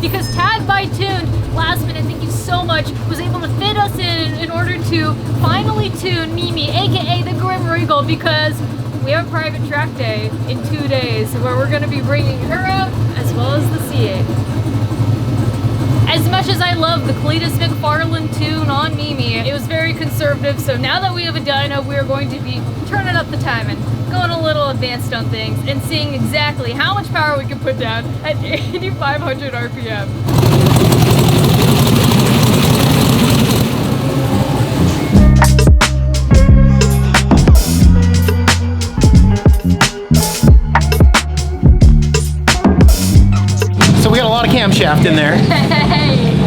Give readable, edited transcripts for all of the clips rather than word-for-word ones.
because Tad by Tune, last minute, thank you so much, was able to fit us in order to finally tune Mimi, aka the Grim Regal, because we have a private track day in 2 days where we're going to be bringing her out as well as the C8. As much as I love the Cletus McFarlane tune on Mimi, it was very conservative, so now that we have a dyno, we are going to be turning up the timing, going a little advanced on things, and seeing exactly how much power we can put down at 8,500 RPM. So we got a lot of camshaft in there.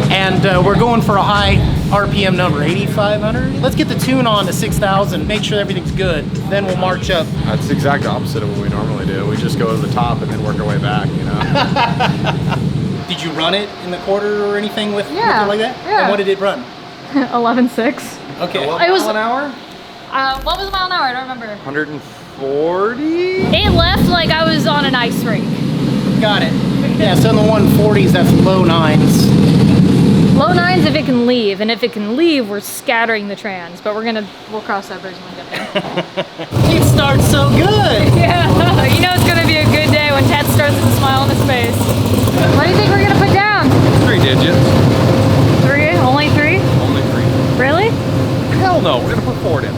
And we're going for a high RPM number, 8,500. Let's get the tune on to 6,000, make sure everything's good, then we'll march up. That's the exact opposite of what we normally do. We just go to the top and then work our way back, you know? Did you run it in the quarter or anything with it like that? Yeah. And what did it run? 11.6. Okay. What mile an hour? What was the mile an hour? I don't remember. 140? It left like I was on an ice rink. Got it. Yeah, so in the 140s, that's low nines. Low nines if it can leave, and if it can leave, we're scattering the trans, but we'll cross that bridge when we get there. It starts so good. Yeah, you know it's gonna be a good day when Ted starts with a smile on his face. What do you think we're gonna put down? 3 digits. 3? Only 3? Only 3. Really? Hell no, we're gonna put 4 in.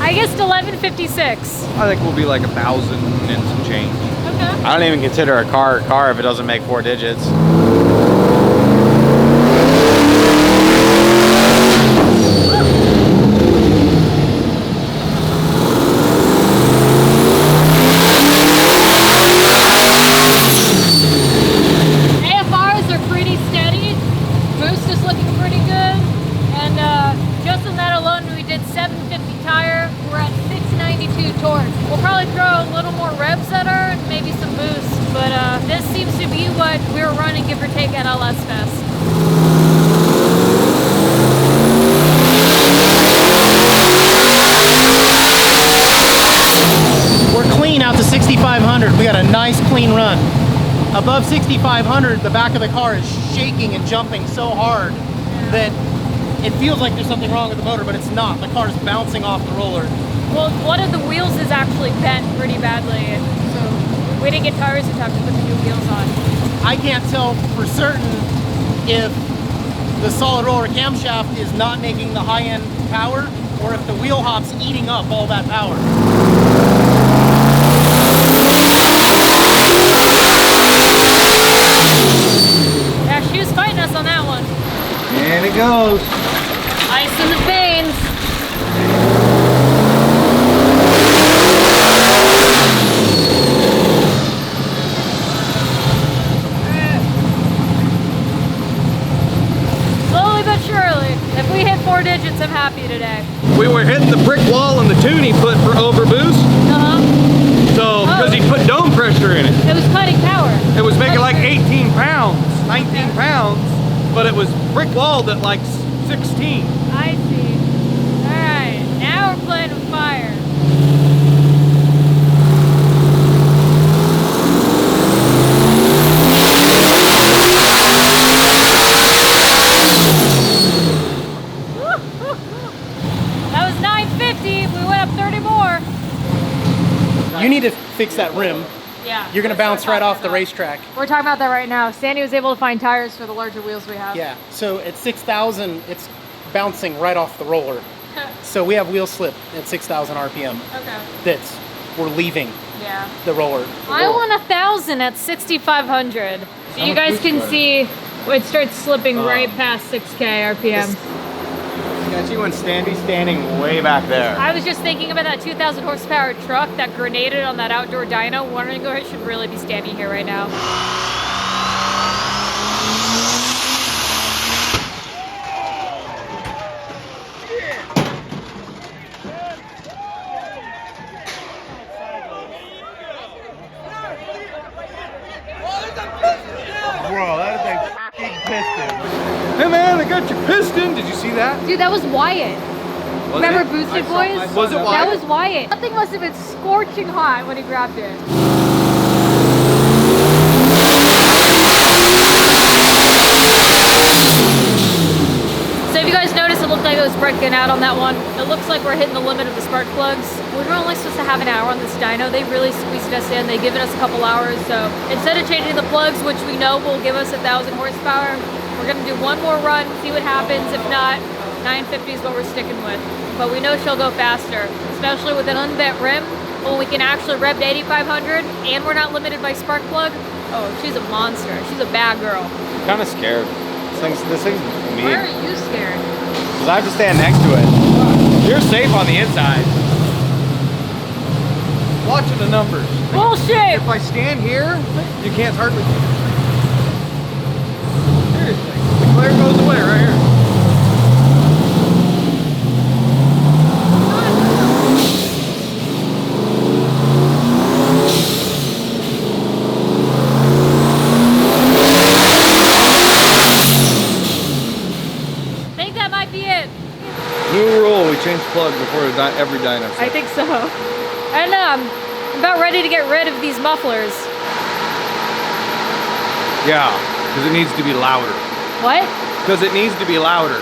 I guessed 1156. I think we'll be like 1,000 and some change. Okay. I don't even consider a car if it doesn't make 4 digits. AFRs are pretty steady. Boost is looking pretty good. And just on that alone, we did 750 tire. We're at 692 torque. We'll probably throw a little more revs at her and maybe some boost. But this seems to be what we're running, give or take, at LS Fest. We're clean out to 6,500. We got a nice clean run. Above 6,500, the back of the car is shaking and jumping so hard that it feels like there's something wrong with the motor, but it's not. The car is bouncing off the roller. Well, one of the wheels is actually bent pretty badly, so we didn't get tires in time to put the new wheels on. I can't tell for certain if the solid roller camshaft is not making the high-end power or if the wheel hop's eating up all that power. Yeah, she was fighting us on that one. And it goes. Ice in the veins. Slowly but surely. If we hit 4 digits, I'm happy today. We were hitting the brick wall on the tune he put for overboost. So, because he put dome pressure in it. It was cutting power. It was making like 18 pounds, 19 pounds, but it was brick walled at like 16. I see. Alright, now we're playing with fire. That was 950. We went up 30 more. You need to fix that rim. Yeah. You're gonna bounce right off the racetrack. We're talking about that right now. Sandy was able to find tires for the larger wheels we have. Yeah, so at 6,000, it's bouncing right off the roller. So we have wheel slip at 6,000 RPM. Okay. We're leaving Yeah. the roller. I want 1,000 at 6,500. So you guys can see it starts slipping right past 6K RPM. Got you and Standy standing way back there. I was just thinking about that 2,000 horsepower truck that grenaded on that outdoor dyno, wondering if it should really be standing here right now. Bro, that is a f***ing piston. Hey man, I got your piston. Did you see that? Dude, that was Wyatt. Remember it? Boosted Boys? Was it That Wyatt? was Wyatt. That thing must have been scorching hot when he grabbed it. we're hitting the limit of the spark plugs. We were only supposed to have an hour on this dyno. They really squeezed us in. They've given us a couple hours. So instead of changing the plugs, which we know will give us 1,000 horsepower, we're gonna do one more run, see what happens. If not, 950 is what we're sticking with. But we know she'll go faster, especially with an unbent rim. When we can actually rev to 8,500 and we're not limited by spark plug. Oh, she's a monster. She's a bad girl. I'm kind of scared. This thing's mean. Why are you scared? Because I have to stand next to it. You're safe on the inside. Watching the numbers. Bullshit! If I stand here, you can't hardly. Seriously, the glare goes away right here. Think that might be it. New rule: we change plug before every dyno. I think so. And I'm about ready to get rid of these mufflers. Yeah, because it needs to be louder. What? Because it needs to be louder.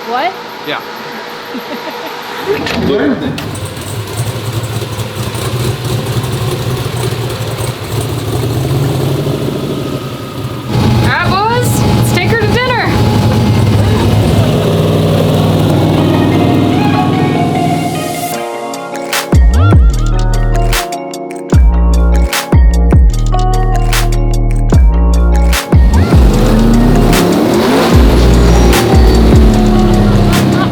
What? Yeah. Alright, boys, let's take her to dinner.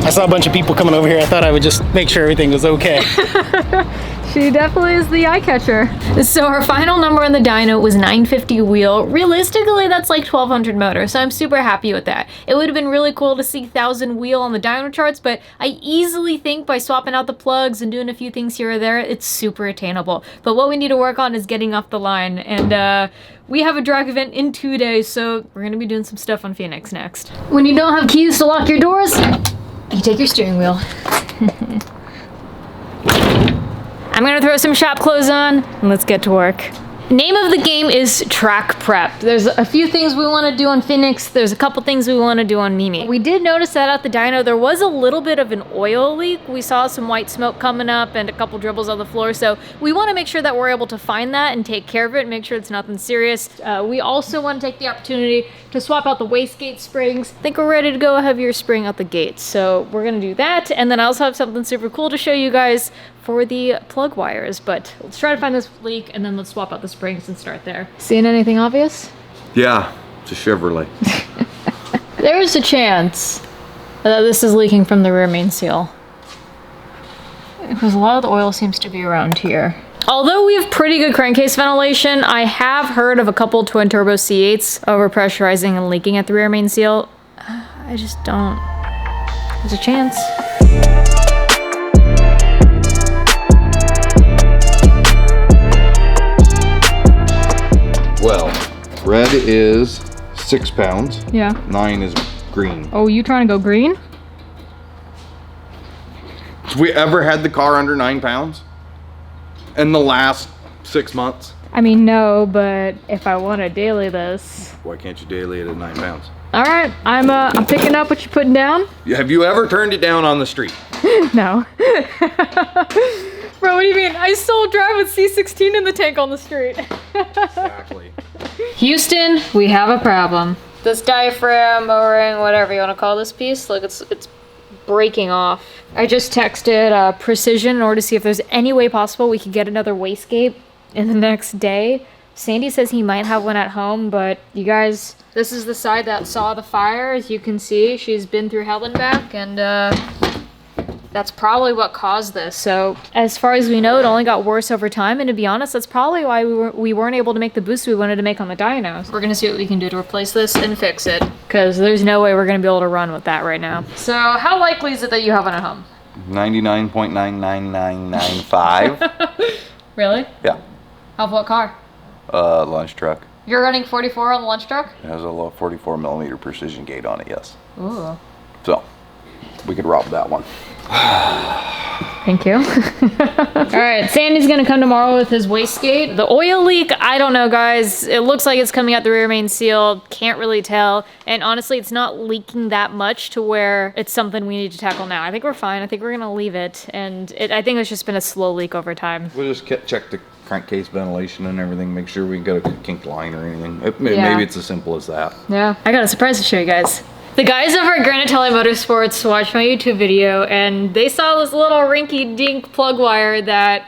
I saw a bunch of people coming over here. I thought I would just make sure everything was okay. She definitely is the eye catcher. So our final number on the dyno was 950 wheel. Realistically, that's like 1,200 motor, so I'm super happy with that. It would have been really cool to see 1,000 wheel on the dyno charts, but I easily think by swapping out the plugs and doing a few things here or there, it's super attainable. But what we need to work on is getting off the line, and we have a drag event in 2 days, so we're gonna be doing some stuff on Phoenix next. When you don't have keys to lock your doors, you take your steering wheel. I'm gonna throw some shop clothes on and let's get to work. Name of the game is track prep. There's a few things we want to do on Phoenix. There's a couple things we want to do on Mimi. We did notice that at the dyno there was a little bit of an oil leak. We saw some white smoke coming up and a couple dribbles on the floor. So we want to make sure that we're able to find that and take care of it and make sure it's nothing serious. We also want to take the opportunity to swap out the wastegate springs. I think we're ready to go a heavier spring out the gates. So we're gonna do that. And then I also have something super cool to show you guys for the plug wires, but let's try to find this leak and then let's swap out the springs and start there. Seeing anything obvious? Yeah, it's a Chevrolet. There's a chance that this is leaking from the rear main seal, because a lot of the oil seems to be around here. Although we have pretty good crankcase ventilation, I have heard of a couple twin turbo C8s overpressurizing and leaking at the rear main seal. I just don't. There's a chance. Well, red is 6 pounds. Yeah. 9 is green. Oh, you trying to go green? Have we ever had the car under 9 pounds? In the last 6 months? I mean, no, but if I want to daily this. Why can't you daily it at 9 pounds? All right, I'm picking up what you're putting down. Have you ever turned it down on the street? No. Bro, what do you mean? I still drive with C16 in the tank on the street. Exactly. Houston, we have a problem. This diaphragm, O-ring, whatever you want to call this piece, look, it's breaking off. I just texted Precision in order to see if there's any way possible we could get another wastegate in the next day. Sandy says he might have one at home, but you guys, this is the side that saw the fire. As you can see, she's been through hell and back, and that's probably what caused this. So as far as we know, it only got worse over time, and to be honest, that's probably why we weren't able to make the boost we wanted to make on the dynos. We're gonna see what we can do to replace this and fix it, because there's no way we're gonna be able to run with that right now. So how likely is it that you have one at home? 99.99995. Really? Yeah. Of what car? Lunch truck. You're running 44 on the lunch truck? It has a little 44 millimeter precision gate on it, yes. Ooh. So, we could rob that one. Thank you. All right, Sandy's gonna come tomorrow with his wastegate. The oil leak, I don't know, guys. It looks like it's coming out the rear main seal. Can't really tell. And honestly, it's not leaking that much to where it's something we need to tackle now. I think we're fine. I think we're gonna leave it. And I think it's just been a slow leak over time. We'll just check the crankcase ventilation and everything. Make sure we got a kinked line or anything. Maybe it's as simple as that. Yeah, I got a surprise to show you guys. The guys over at Granatelli Motorsports watched my YouTube video and they saw this little rinky-dink plug wire that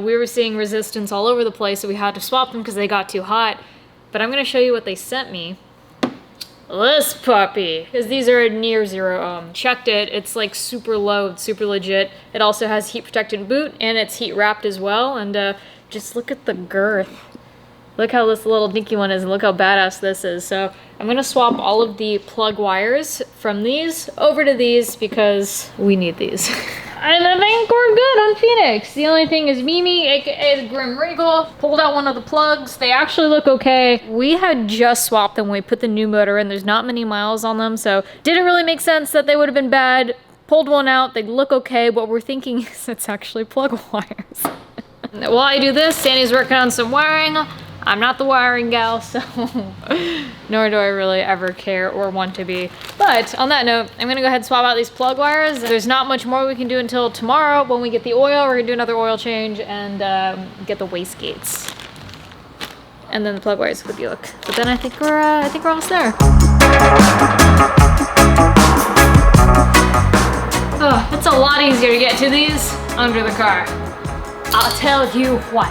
we were seeing resistance all over the place, so we had to swap them because they got too hot. But I'm gonna show you what they sent me. This puppy, because these are near 0 ohm. Checked it, it's like super low, it's super legit. It also has heat protected boot and it's heat wrapped as well. And just look at the girth. Look how this little dinky one is and look how badass this is. So I'm gonna swap all of the plug wires from these over to these because we need these. And I think we're good on Phoenix. The only thing is Mimi, aka the Grim Regal, pulled out one of the plugs. They actually look okay. We had just swapped them when we put the new motor in. There's not many miles on them, so didn't really make sense that they would have been bad. Pulled one out, they look okay. What we're thinking is it's actually plug wires. While I do this, Sandy's working on some wiring. I'm not the wiring gal, so nor do I really ever care or want to be. But on that note, I'm gonna go ahead and swap out these plug wires. There's not much more we can do until tomorrow when we get the oil. We're gonna do another oil change and get the wastegates. And then the plug wires for the Buick. But then I think we're almost there. Oh, it's a lot easier to get to these under the car. I'll tell you what.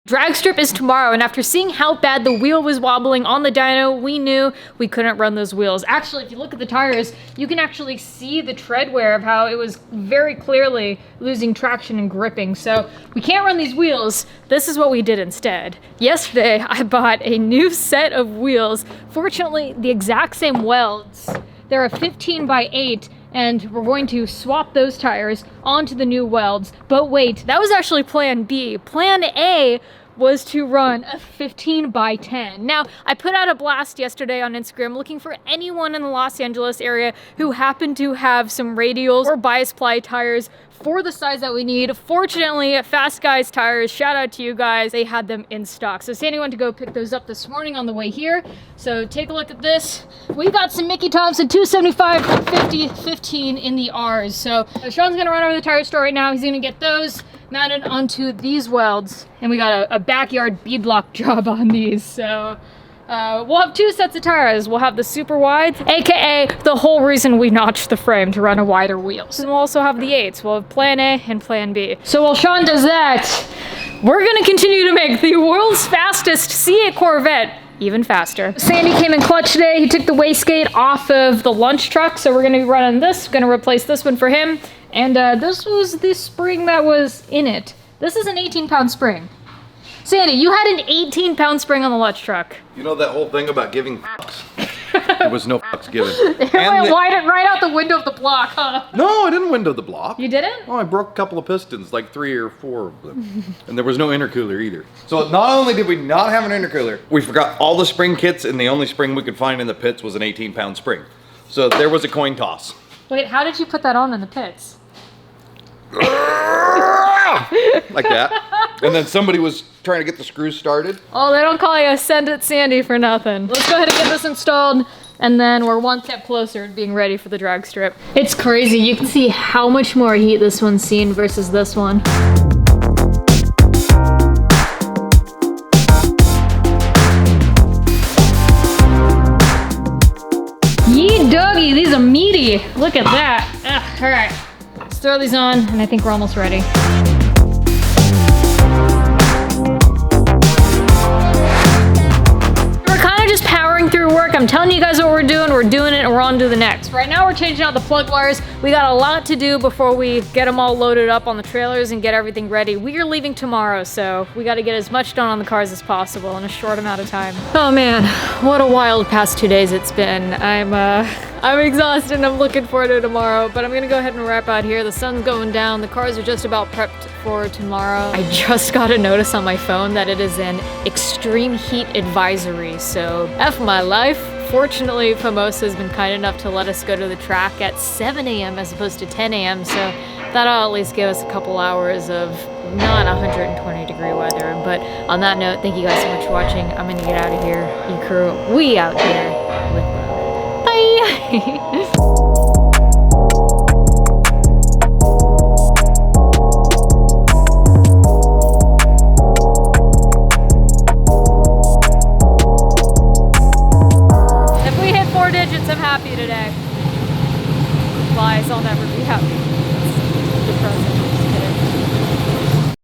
Drag strip is tomorrow, and after seeing how bad the wheel was wobbling on the dyno, we knew we couldn't run those wheels. Actually, if you look at the tires, you can actually see the tread wear of how it was very clearly losing traction and gripping. So we can't run these wheels. This is what we did instead. Yesterday, I bought a new set of wheels. Fortunately, the exact same welds. They're a 15x8. And we're going to swap those tires onto the new welds. But wait, that was actually plan B. Plan A was to run a 15x10. Now, I put out a blast yesterday on Instagram looking for anyone in the Los Angeles area who happened to have some radials or bias ply tires for the size that we need. Fortunately, Fast Guys Tires, shout out to you guys, they had them in stock. So Sandy went to go pick those up this morning on the way here. So take a look at this. We got some Mickey Thompson 275 50 15 in the R's. So Sean's gonna run over to the tire store right now. He's gonna get those mounted onto these welds. And we got a backyard beadlock job on these. So we'll have 2 sets of tires. We'll have the super wides, aka the whole reason we notched the frame to run a wider wheels. And we'll also have the 8s. We'll have plan A and plan B. So while Sean does that, we're gonna continue to make the world's fastest C8 Corvette even faster. Sandy came in clutch today. He took the wastegate off of the lunch truck, so we're gonna be running this. Gonna replace this one for him. And this was the spring that was in it. This is an 18-pound spring. Sandy, you had an 18-pound spring on the lunch truck. You know that whole thing about giving fucks? There was no fucks given. It went right out the window of the block, huh? No, I didn't window the block. You didn't? Oh, I broke a couple of pistons, like 3 or 4 of them. And there was no intercooler either. So not only did we not have an intercooler, we forgot all the spring kits, and the only spring we could find in the pits was an 18-pound spring. So there was a coin toss. Wait, how did you put that on in the pits? Like that. And then somebody was trying to get the screws started. Oh, they don't call you a Send It Sandy for nothing. Let's go ahead and get this installed, and then we're one step closer to being ready for the drag strip. It's crazy. You can see how much more heat this one's seen versus this one. Yee doggy, these are meaty. Look at that. Ugh, all right, let's throw these on, and I think we're almost ready. We're kind of just powering through work work. I'm telling you guys what we're doing it, and we're on to the next. Right now we're changing out the plug wires. We got a lot to do before we get them all loaded up on the trailers and get everything ready. We are leaving tomorrow, so we got to get as much done on the cars as possible in a short amount of time. Oh man, what a wild past 2 days it's been. I'm exhausted and I'm looking forward to tomorrow, but I'm gonna go ahead and wrap out here. The sun's going down. The cars are just about prepped for tomorrow. I just got a notice on my phone that it is an extreme heat advisory, so F my life. Fortunately, Famosa has been kind enough to let us go to the track at 7 a.m. as opposed to 10 a.m., so that'll at least give us a couple hours of not 120-degree weather. But on that note, thank you guys so much for watching. I'm gonna get out of here. Ecrew, we out here with love. Bye! I'm happy today. Lies, I'll never be happy. It's depressing.